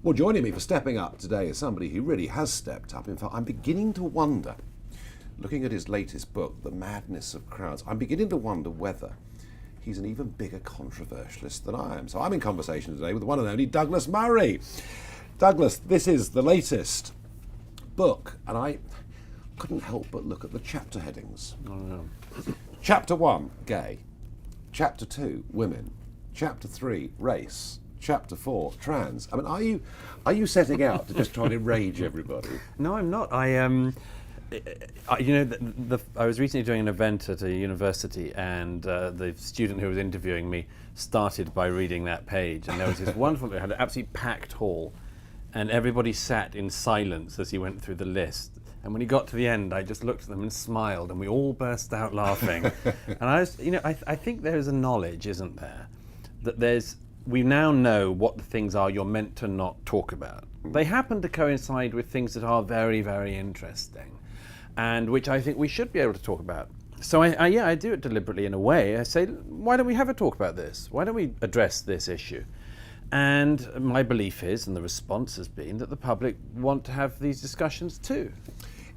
Well, joining me for stepping up today is somebody who really has stepped up. In fact, I'm beginning to wonder, looking at his latest book, The Madness of Crowds, I'm beginning to wonder whether he's an even bigger controversialist than I am. So I'm in conversation today with the one and only Douglas Murray. Douglas, this is the latest book, and I couldn't help but look at the chapter headings. Oh, no. Chapter 1, gay. Chapter 2, women. Chapter 3, race. Chapter 4, trans. I mean, are you setting out to just try and enrage everybody? No, I'm not. I was recently doing an event at a university, and the student who was interviewing me started by reading that page, and there was this wonderful, it had an absolutely packed hall, and everybody sat in silence as he went through the list. And when he got to the end, I just looked at them and smiled, and we all burst out laughing. And I think there is a knowledge, isn't there, that we now know what the things are you're meant to not talk about. They happen to coincide with things that are very, very interesting, and which I think we should be able to talk about. So I do it deliberately in a way. I say, why don't we have a talk about this? Why don't we address this issue? And my belief is, and the response has been, that the public want to have these discussions too.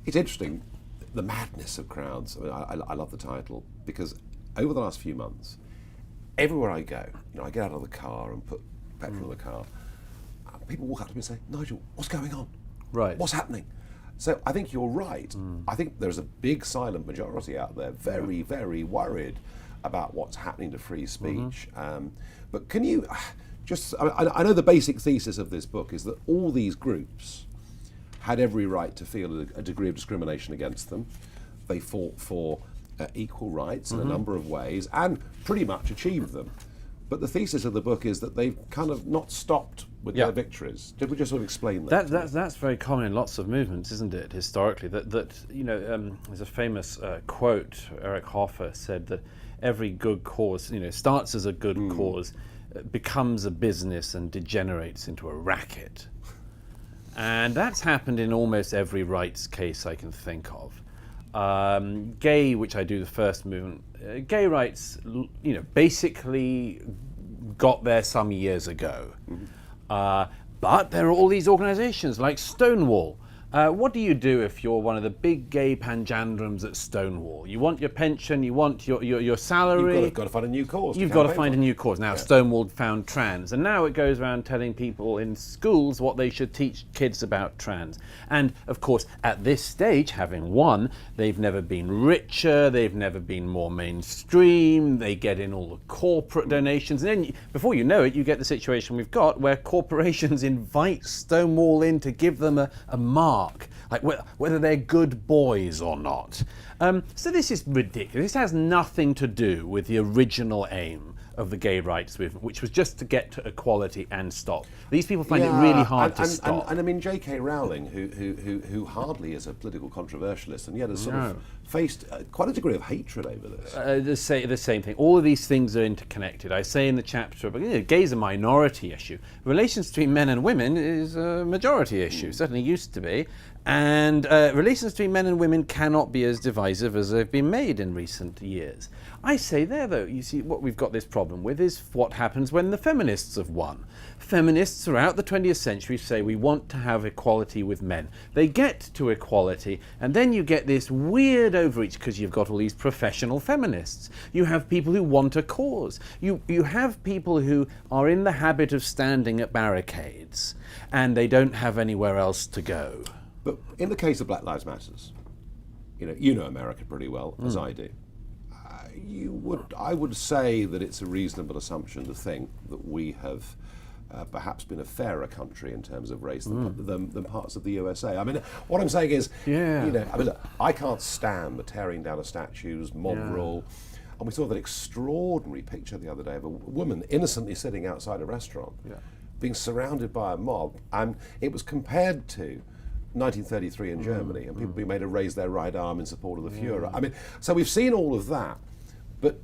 It's interesting, The Madness of Crowds. I mean, I love the title, because over the last few months, everywhere I go, I get out of the car and put petrol in the car, people walk up to me and say, Nigel, what's going on? Right. What's happening? So I think you're right. I think there's a big silent majority out there, very, very worried about what's happening to free speech. But can you just, I know the basic thesis of this book is that all these groups had every right to feel a degree of discrimination against them. They fought for equal rights in a number of ways and pretty much achieved them. But the thesis of the book is that they've kind of not stopped with their victories. Did we just sort of explain that? That's very common in lots of movements, isn't it, historically? There's a famous quote. Eric Hoffer said that every good cause, starts as a good cause, becomes a business and degenerates into a racket. And that's happened in almost every rights case I can think of. Gay, which I do the first movement, gay rights, basically got there some years ago. But there are all these organizations like Stonewall. What do you do if you're one of the big gay panjandrums at Stonewall? You want your pension, you want your salary. You've got to find a new cause. You've got to find a new cause. Now, Stonewall found trans, and now it goes around telling people in schools what they should teach kids about trans. And, of course, at this stage, having won, they've never been richer, they've never been more mainstream, they get in all the corporate donations, and then, before you know it, you get the situation we've got where corporations invite Stonewall in to give them a mark, like whether they're good boys or not. So this is ridiculous. This has nothing to do with the original aim of the gay rights movement, which was just to get to equality and stop. These people find it really hard to stop. And I mean, J.K. Rowling, who hardly is a political controversialist, and yet has sort of faced quite a degree of hatred over this. The same thing. All of these things are interconnected. I say in the chapter, gay is a minority issue. Relations between men and women is a majority issue, certainly used to be. And relations between men and women cannot be as divisive as they've been made in recent years. I say there, though, you see, what we've got this problem with is what happens when the feminists have won. Feminists throughout the 20th century say we want to have equality with men. They get to equality, and then you get this weird overreach because you've got all these professional feminists. You have people who want a cause. You have people who are in the habit of standing at barricades, and they don't have anywhere else to go. But in the case of Black Lives Matters, you know America pretty well, as I do. I would say that it's a reasonable assumption to think that we have perhaps been a fairer country in terms of race than parts of the USA. I mean, what I'm saying is, look, I can't stand the tearing down of statues, mob rule. And we saw that extraordinary picture the other day of a woman innocently sitting outside a restaurant, being surrounded by a mob, and it was compared to 1933 in Germany, and people being made to raise their right arm in support of the Führer. I mean, so we've seen all of that, but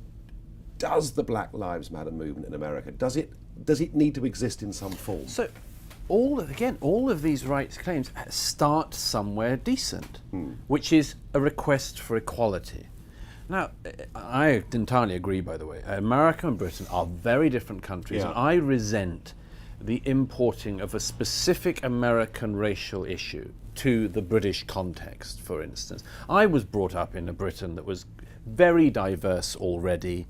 does the Black Lives Matter movement in America, does it need to exist in some form? So, all of these rights claims start somewhere decent, which is a request for equality. Now, I entirely agree, by the way. America and Britain are very different countries, and I resent the importing of a specific American racial issue to the British context, for instance. I was brought up in a Britain that was very diverse already.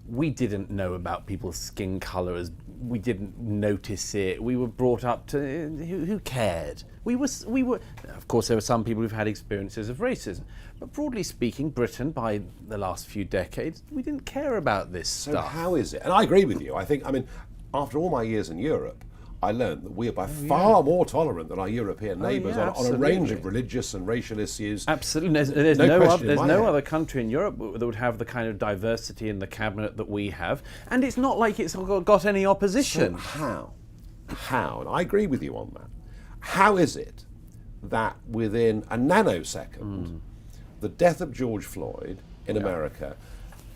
We didn't know about people's skin colours. We didn't notice it. We were brought up to who cared? We were. Of course, there were some people who've had experiences of racism, but broadly speaking, Britain, by the last few decades, we didn't care about this So stuff. how is it? And I agree with you. I mean, after all my years in Europe, I learned that we are by far more tolerant than our European neighbours yeah, on a range absolutely. of religious and racial issues. Absolutely, there's No no question in my head. other country in Europe that would have the kind of diversity in the cabinet that we have, and it's not like it's got any opposition. So how, and I agree with you on that, how is it that within a nanosecond, the death of George Floyd in America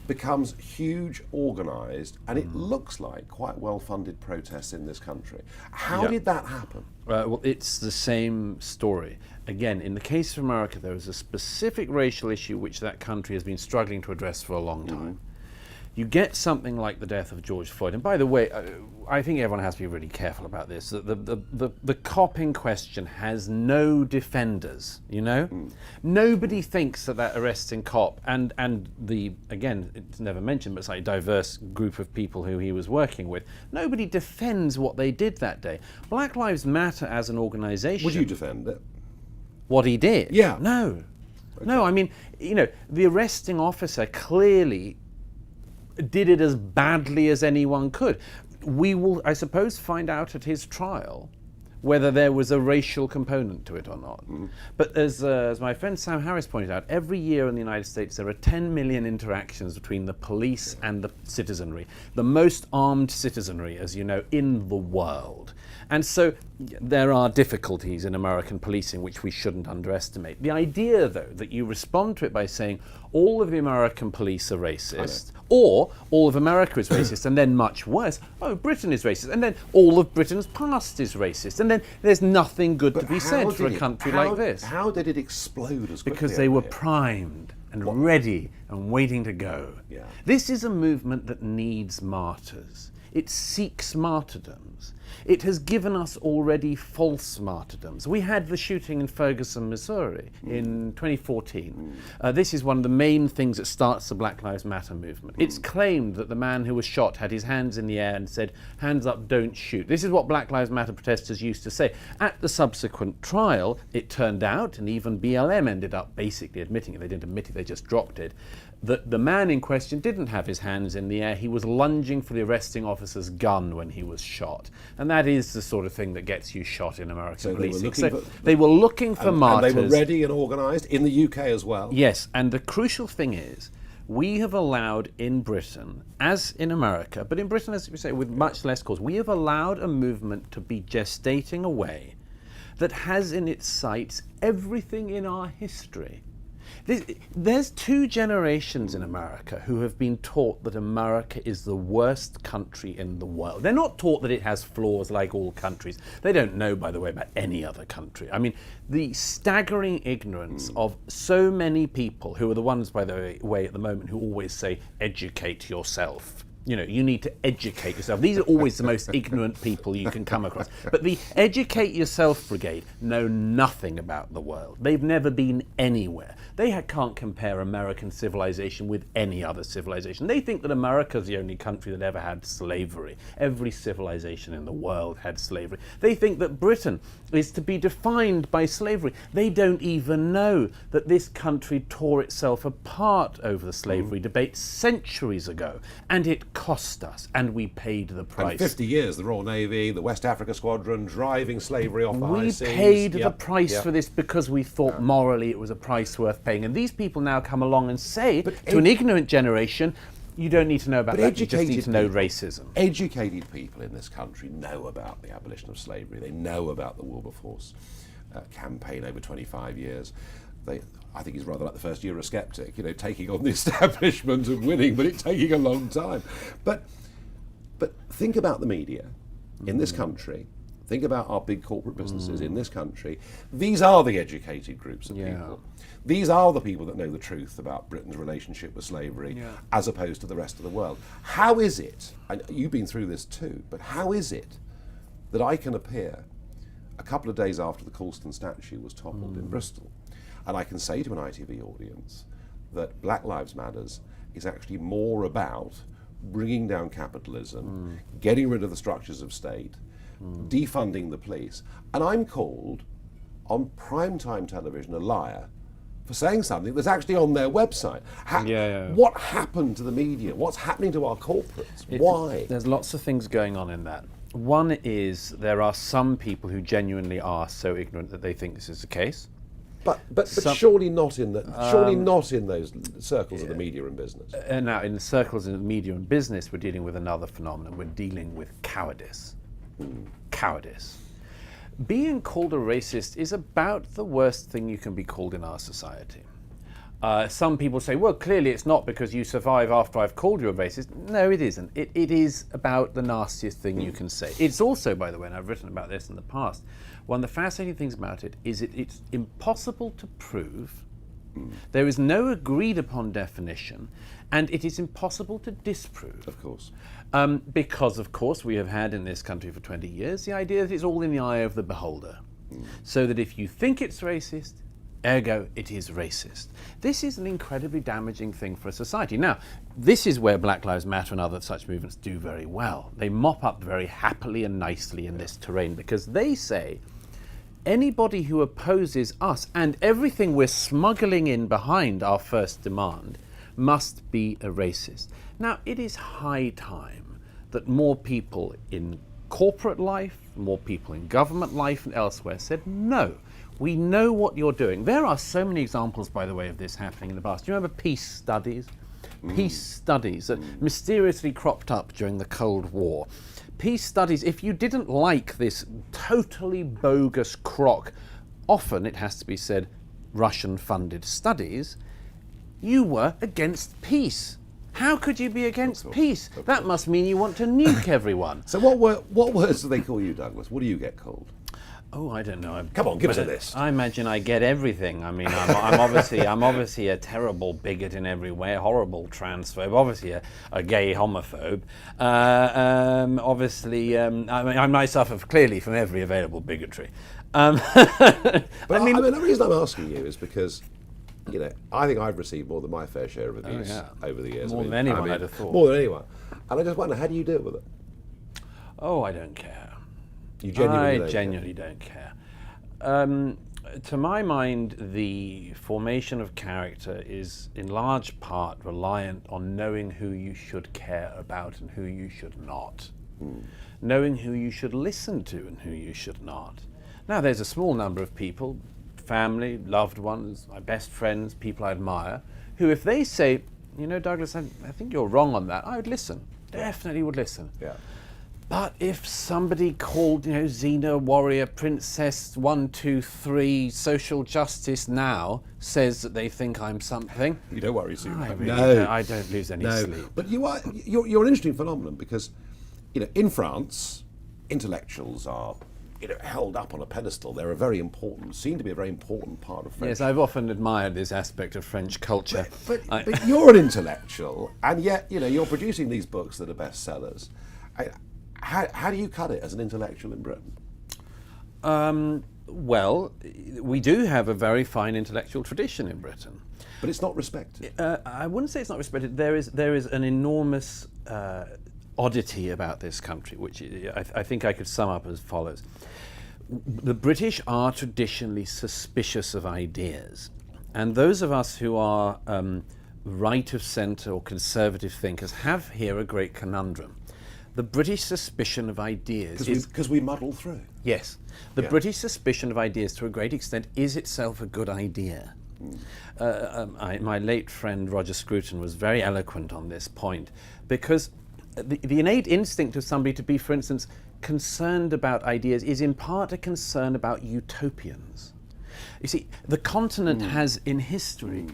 becomes huge, organised, and it looks like quite well-funded protests in this country? How did that happen? Well, it's the same story. Again, in the case of America, there is a specific racial issue which that country has been struggling to address for a long time. You get something like the death of George Floyd, and by the way, I think everyone has to be really careful about this. The cop in question has no defenders, you know? Nobody thinks that arresting cop and the, again, it's never mentioned, but it's like a diverse group of people who he was working with, nobody defends what they did that day. Black Lives Matter as an organisation... Would you defend it? What he did? Yeah. No. No, I mean, you know, the arresting officer clearly did it as badly as anyone could. We will, I suppose, find out at his trial whether there was a racial component to it or not. But as my friend Sam Harris pointed out, every year in the United States there are 10 million interactions between the police and the citizenry, the most armed citizenry, as you know, in the world. And so there are difficulties in American policing which we shouldn't underestimate. The idea, though, that you respond to it by saying all of the American police are racist, or all of America is racist, and then much worse, oh, Britain is racist, and then all of Britain's past is racist, and then there's nothing good to be said for a country like this. How did it explode as quickly? Because they were over here? primed and ready and waiting to go. Yeah. This is a movement that needs martyrs. It seeks martyrdoms. It has given us already false martyrdoms. We had the shooting in Ferguson, Missouri in 2014. This is one of the main things that starts the Black Lives Matter movement. It's claimed that the man who was shot had his hands in the air and said, "Hands up, don't shoot." This is what Black Lives Matter protesters used to say. At the subsequent trial, it turned out, and even BLM ended up basically admitting it, they didn't admit it, they just dropped it, that the man in question didn't have his hands in the air. He was lunging for the arresting officer's gun when he was shot. And that is the sort of thing that gets you shot in American policing. They were looking for martyrs. And they were ready and organised in the UK as well. Yes, and the crucial thing is, we have allowed in Britain, as in America, but in Britain, as we say, with much less cause, we have allowed a movement to be gestating away that has in its sights everything in our history. There's two generations in America who have been taught that America is the worst country in the world. They're not taught that it has flaws like all countries. They don't know, by the way, about any other country. I mean, the staggering ignorance of so many people who are the ones, by the way, at the moment, who always say, educate yourself. You know, you need to educate yourself. These are always the most ignorant people you can come across. But the educate yourself brigade know nothing about the world. They've never been anywhere. They can't compare American civilization with any other civilization. They think that America's the only country that ever had slavery. Every civilization in the world had slavery. They think that Britain is to be defined by slavery. They don't even know that this country tore itself apart over the slavery debate centuries ago. And it cost us, and we paid the price. And 50 years, the Royal Navy, the West Africa Squadron, driving slavery off the high seas. We paid the price for this because we thought morally it was a price worth paying. And these people now come along and say to an ignorant generation, you don't need to know about that, you just need to know racism. Educated people in this country know about the abolition of slavery. They know about the Wilberforce campaign over 25 years. I think he's rather like the first Eurosceptic, you know, taking on the establishment and winning, but it's taking a long time. But think about the media in this country. Think about our big corporate businesses in this country. These are the educated groups of people. These are the people that know the truth about Britain's relationship with slavery as opposed to the rest of the world. How is it, and you've been through this too, but how is it that I can appear a couple of days after the Colston statue was toppled in Bristol, and I can say to an ITV audience that Black Lives Matters is actually more about bringing down capitalism, getting rid of the structures of state, defunding the police, and I'm called on primetime television a liar for saying something that's actually on their website. What happened to the media? What's happening to our corporates? Why? There's lots of things going on in that. One is there are some people who genuinely are so ignorant that they think this is the case. But surely not in those circles of the media and business. And now, in the circles of the media and business, we're dealing with another phenomenon. We're dealing with cowardice. Cowardice. Being called a racist is about the worst thing you can be called in our society. Some people say, well, clearly it's not because you survive after I've called you a racist. No, it isn't. It is about the nastiest thing you can say. It's also, by the way, and I've written about this in the past, one of the fascinating things about it is it's impossible to prove. There is no agreed upon definition, and it is impossible to disprove. Of course. Because, of course, we have had in this country for 20 years the idea that it's all in the eye of the beholder. So that if you think it's racist, ergo it is racist. This is an incredibly damaging thing for a society. Now, this is where Black Lives Matter and other such movements do very well. They mop up very happily and nicely in this terrain because they say anybody who opposes us and everything we're smuggling in behind our first demand must be a racist. Now, it is high time that more people in corporate life, more people in government life and elsewhere said, no, we know what you're doing. There are so many examples, by the way, of this happening in the past. Do you remember peace studies? Peace studies that mysteriously cropped up during the Cold War. Peace studies, if you didn't like this totally bogus crock, often, it has to be said, Russian-funded studies, you were against peace. How could you be against peace? That must mean you want to nuke everyone. So what words do they call you, Douglas? What do you get called? Oh, I don't know. Come on, give us a list. I imagine I get everything. I mean, I'm obviously a terrible bigot in every way, a horrible transphobe, obviously a gay homophobe. I mean, I suffer clearly from every available bigotry. But I mean, the reason I'm asking you is because, I think I've received more than my fair share of abuse over the years. More than anyone, I'd have thought. More than anyone. And I just wonder, how do you deal with it? Oh, I don't care. You genuinely I genuinely don't care. To my mind, the formation of character is in large part reliant on knowing who you should care about and who you should not. Knowing who you should listen to and who you should not. Now, there's a small number of people, family, loved ones, my best friends, people I admire, who if they say, Douglas, I think you're wrong on that, I would listen. Definitely would listen. Yeah. But if somebody called, Xena, Warrior, Princess, 1, 2, 3, Social Justice Now says that they think I'm something, you don't worry, Sue. I don't lose any sleep. But you're an interesting phenomenon because, in France, intellectuals are, held up on a pedestal. They're seem to be a very important part of French. Yes, I've often admired this aspect of French culture. But you're an intellectual, and yet, you're producing these books that are bestsellers. How do you cut it as an intellectual in Britain? Well, we do have a very fine intellectual tradition in Britain. But it's not respected. I wouldn't say it's not respected. There is an enormous oddity about this country, which I think I could sum up as follows. The British are traditionally suspicious of ideas. And those of us who are right of centre or conservative thinkers have here a great conundrum. The British suspicion of ideas because we muddle through. Yes. The British suspicion of ideas, to a great extent, is itself a good idea. My late friend Roger Scruton was very eloquent on this point, because the innate instinct of somebody to be, for instance, concerned about ideas is in part a concern about utopians. You see, the continent has, in history,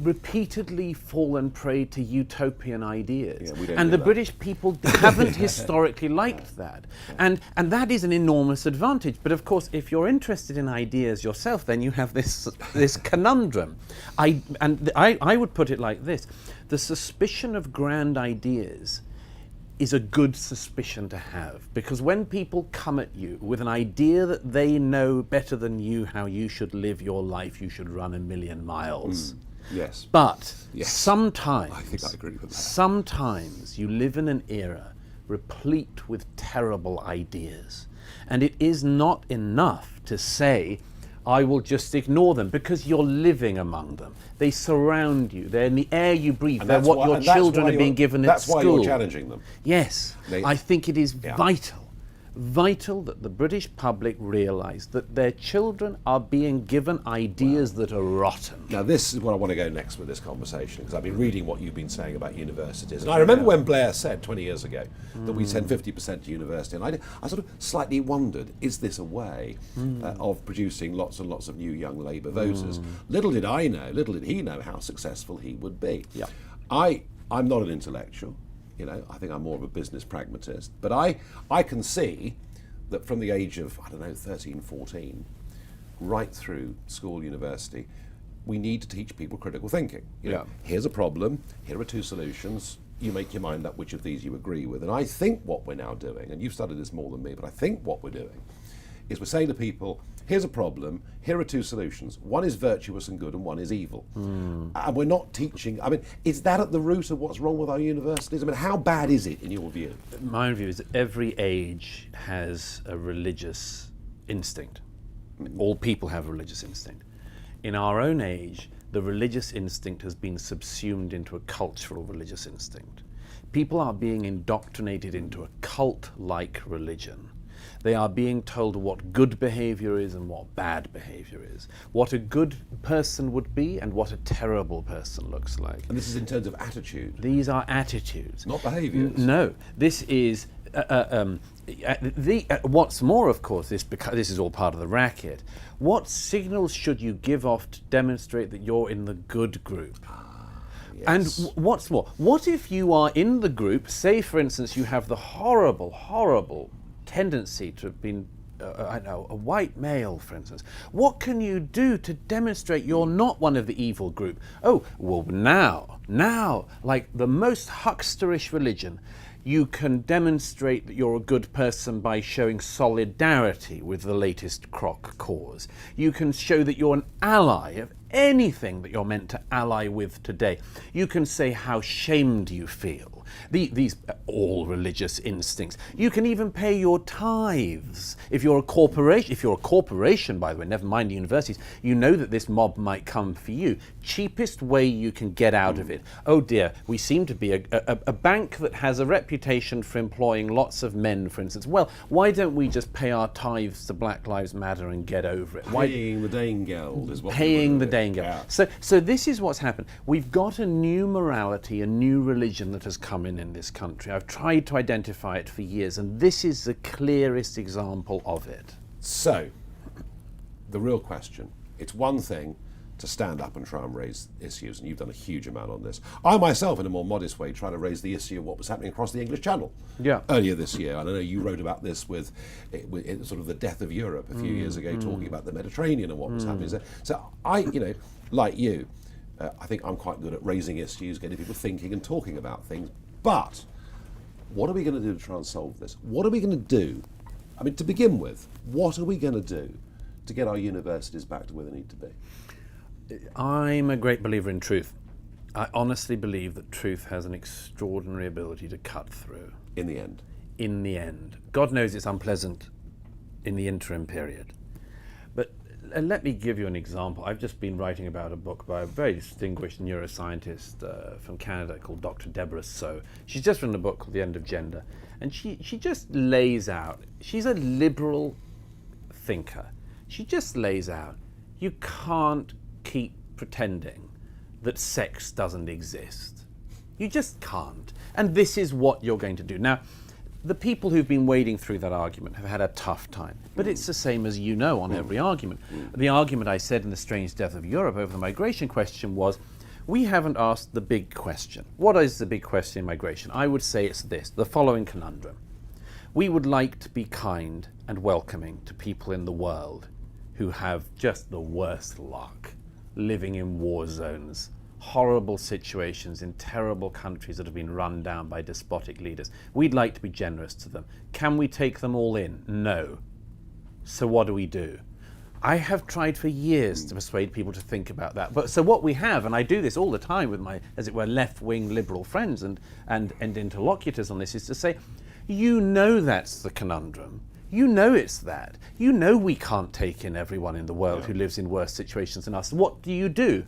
repeatedly fallen prey to utopian ideas, and the British people haven't historically liked that, and that is an enormous advantage. But of course, if you're interested in ideas yourself, then you have this conundrum. I would put it like this: the suspicion of grand ideas is a good suspicion to have, because when people come at you with an idea that they know better than you how you should live your life, you should run 1,000,000 miles. Yes. But Yes. sometimes, I think I agree with that. sometimes you live in an era replete with terrible ideas, and it is not enough to say, I will just ignore them, because you're living among them. They surround you. They're in the air you breathe. And They're that's what why- your and that's children why are being you're- given at That's school. why you're challenging them. Yes, They- I think it is Yeah. vital that the British public realise that their children are being given ideas that are rotten. Now, this is where I want to go next with this conversation, because I've been reading what you've been saying about universities. And I remember when Blair said 20 years ago that we'd send 50% to university, and I sort of slightly wondered, is this a way of producing lots and lots of new young Labour voters? Little did he know how successful he would be. Yeah. I'm not an intellectual. I think I'm more of a business pragmatist. But I can see that from the age of, 13, 14, right through school, university, we need to teach people critical thinking. Here's a problem, here are two solutions, you make your mind up which of these you agree with. And I think what we're now doing, and you've studied this more than me, but I think what we're doing is we're saying to people, here's a problem, here are two solutions. One is virtuous and good and one is evil. And we're not teaching, is that at the root of what's wrong with our universities? How bad is it in your view? My view is that every age has a religious instinct. All people have a religious instinct. In our own age, the religious instinct has been subsumed into a cultural religious instinct. People are being indoctrinated into a cult-like religion. They are being told what good behavior is and what bad behavior is, what a good person would be and what a terrible person looks like. And this is in terms of attitude, These are attitudes. not behaviours. No, this is what's more, of course, this is all part of the racket. What signals should you give off to demonstrate that you're in the good group? Yes. And what's more, what if you are in the group, say for instance you have the horrible tendency to have been a white male, for instance. What can you do to demonstrate you're not one of the evil group? Oh, well now, like the most hucksterish religion, you can demonstrate that you're a good person by showing solidarity with the latest crock cause. You can show that you're an ally of anything that you're meant to ally with today. You can say how shamed you feel. These all religious instincts. You can even pay your tithes. If you're a corporation, by the way, never mind the universities, you know that this mob might come for you. Cheapest way you can get out of it. Oh dear, we seem to be a bank that has a reputation for employing lots of men, for instance. Well, why don't we just pay our tithes to Black Lives Matter and get over it? Paying the Danegeld is what Paying the Danegeld. Danegeld. So this is what's happened. We've got a new morality, a new religion that has come in this country. I've tried to identify it for years, and this is the clearest example of it. So, the real question, it's one thing to stand up and try and raise issues, and you've done a huge amount on this. I myself, in a more modest way, try to raise the issue of what was happening across the English Channel earlier this year. And I know you wrote about this with sort of the death of Europe a few years ago, talking about the Mediterranean and what was happening there. So I, like you, I think I'm quite good at raising issues, getting people thinking and talking about things. But what are we going to do to try and solve this? What are we going to do? To begin with, what are we going to do to get our universities back to where they need to be? I'm a great believer in truth. I honestly believe that truth has an extraordinary ability to cut through. In the end. In the end. God knows it's unpleasant in the interim period. But let me give you an example. I've just been writing about a book by a very distinguished neuroscientist from Canada called Dr. Deborah So. She's just written a book called The End of Gender. And she just lays out, she's a liberal thinker. She just lays out, you can't keep pretending that sex doesn't exist. You just can't. And this is what you're going to do. Now, the people who've been wading through that argument have had a tough time. But it's the same as you know on every argument. The argument I said in The Strange Death of Europe over the migration question was, we haven't asked the big question. What is the big question in migration? I would say it's this, the following conundrum. We would like to be kind and welcoming to people in the world who have just the worst luck, living in war zones, horrible situations in terrible countries that have been run down by despotic leaders. We'd like to be generous to them. Can we take them all in? No. So what do we do? I have tried for years to persuade people to think about that. But so what we have, and I do this all the time with my, as it were, left-wing liberal friends and interlocutors on this, is to say, you know that's the conundrum. You know it's that. You know we can't take in everyone in the world who lives in worse situations than us. What do?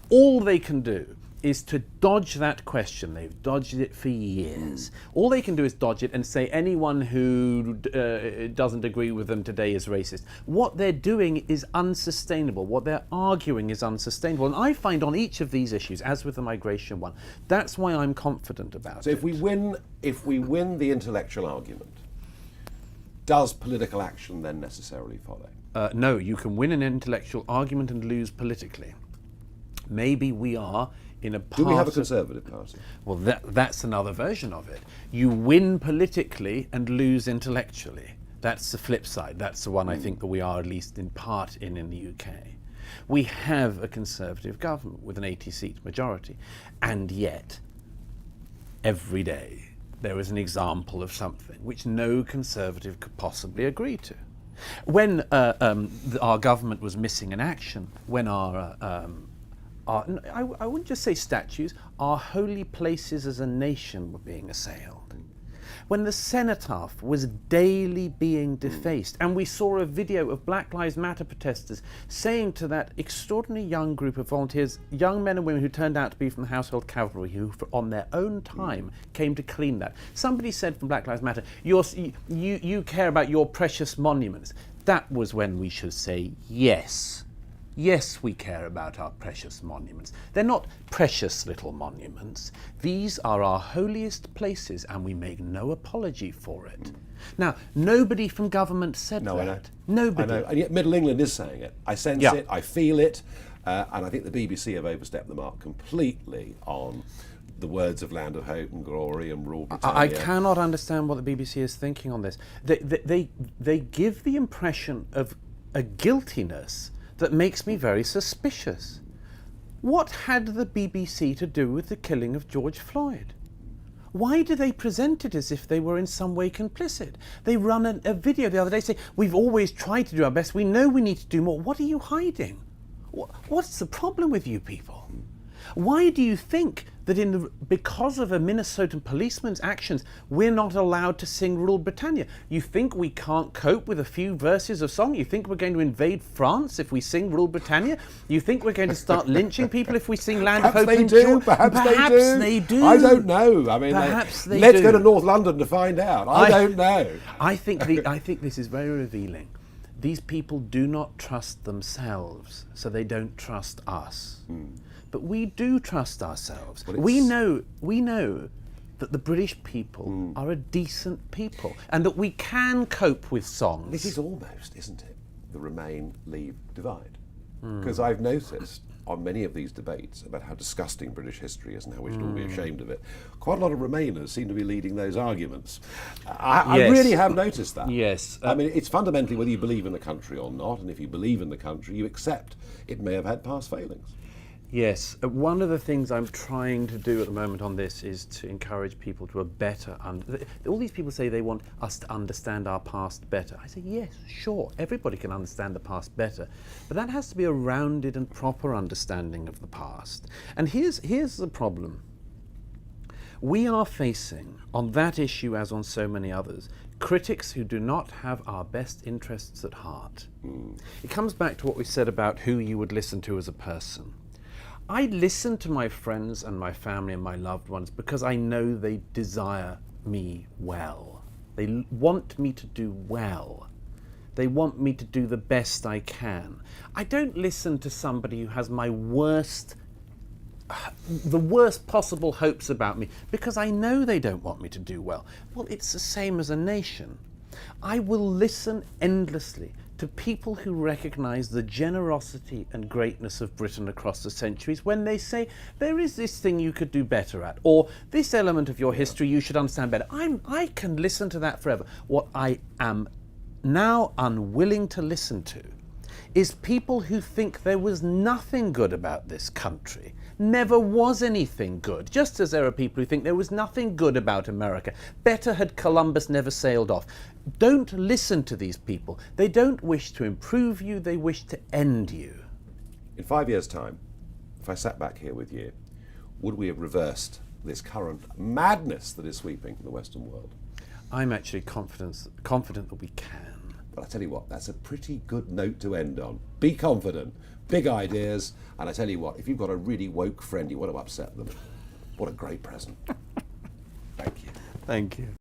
All they can do is to dodge that question. They've dodged it for years. All they can do is dodge it and say anyone who doesn't agree with them today is racist. What they're doing is unsustainable. What they're arguing is unsustainable. And I find on each of these issues, as with the migration one, that's why I'm confident about it. So if we win the intellectual argument, does political action then necessarily follow? No, you can win an intellectual argument and lose politically. Maybe we are in a part. Do we have a Conservative Party? Well, that's another version of it. You win politically and lose intellectually. That's the flip side. That's the one I think that we are at least in part in the UK. We have a Conservative government with an 80-seat majority, and yet every day there is an example of something which no Conservative could possibly agree to. When our government was missing in action, when I wouldn't just say statues, our holy places as a nation were being assailed. When the cenotaph was daily being defaced, and we saw a video of Black Lives Matter protesters saying to that extraordinary young group of volunteers, young men and women who turned out to be from the Household Cavalry, who on their own time came to clean that. Somebody said from Black Lives Matter, you care about your precious monuments. That was when we should say yes. Yes, we care about our precious monuments. They're not precious little monuments. These are our holiest places, and we make no apology for it. Now, nobody from government said that. I know. Nobody. I know. And yet Middle England is saying it. I sense it, I feel it, and I think the BBC have overstepped the mark completely on the words of Land of Hope and Glory and Rule Britannia. I cannot understand what the BBC is thinking on this. They give the impression of a guiltiness that makes me very suspicious. What had the BBC to do with the killing of George Floyd? Why do they present it as if they were in some way complicit? They run a video the other day saying, we've always tried to do our best, we know we need to do more. What are you hiding? What's the problem with you people? Why do you think that because of a Minnesotan policeman's actions, we're not allowed to sing Rule Britannia? You think we can't cope with a few verses of song? You think we're going to invade France if we sing Rule Britannia? You think we're going to start lynching people if we sing Land of Hope and Joy? Perhaps they do. I don't know. I mean, let's go to North London to find out. I don't know. I think this is very revealing. These people do not trust themselves, so they don't trust us. But we do trust ourselves. We know that the British people are a decent people and that we can cope with songs. This is almost, isn't it, the Remain-Leave divide? Because I've noticed on many of these debates about how disgusting British history is and how we should all be ashamed of it, quite a lot of Remainers seem to be leading those arguments. I really have noticed that. Yes. I mean, it's fundamentally whether you believe in the country or not, and if you believe in the country, you accept it may have had past failings. Yes, one of the things I'm trying to do at the moment on this is to encourage people to all these people say they want us to understand our past better. I say, yes, sure, everybody can understand the past better, but that has to be a rounded and proper understanding of the past. And here's the problem. We are facing, on that issue as on so many others, critics who do not have our best interests at heart. It comes back to what we said about who you would listen to as a person. I listen to my friends and my family and my loved ones because I know they desire me well. They want me to do well. They want me to do the best I can. I don't listen to somebody who has the worst possible hopes about me because I know they don't want me to do well. Well, it's the same as a nation. I will listen endlessly to people who recognise the generosity and greatness of Britain across the centuries when they say, there is this thing you could do better at, or this element of your history you should understand better. I can listen to that forever. What I am now unwilling to listen to is people who think there was nothing good about this country. Never was anything good. Just as there are people who think there was nothing good about America. Better had Columbus never sailed off. Don't listen to these people. They don't wish to improve you, they wish to end you. In 5 years' time, if I sat back here with you, would we have reversed this current madness that is sweeping the Western world? I'm actually confident that we can. But I tell you what, that's a pretty good note to end on. Be confident, big ideas, and I tell you what, if you've got a really woke friend, you want to upset them. What a great present. Thank you. Thank you.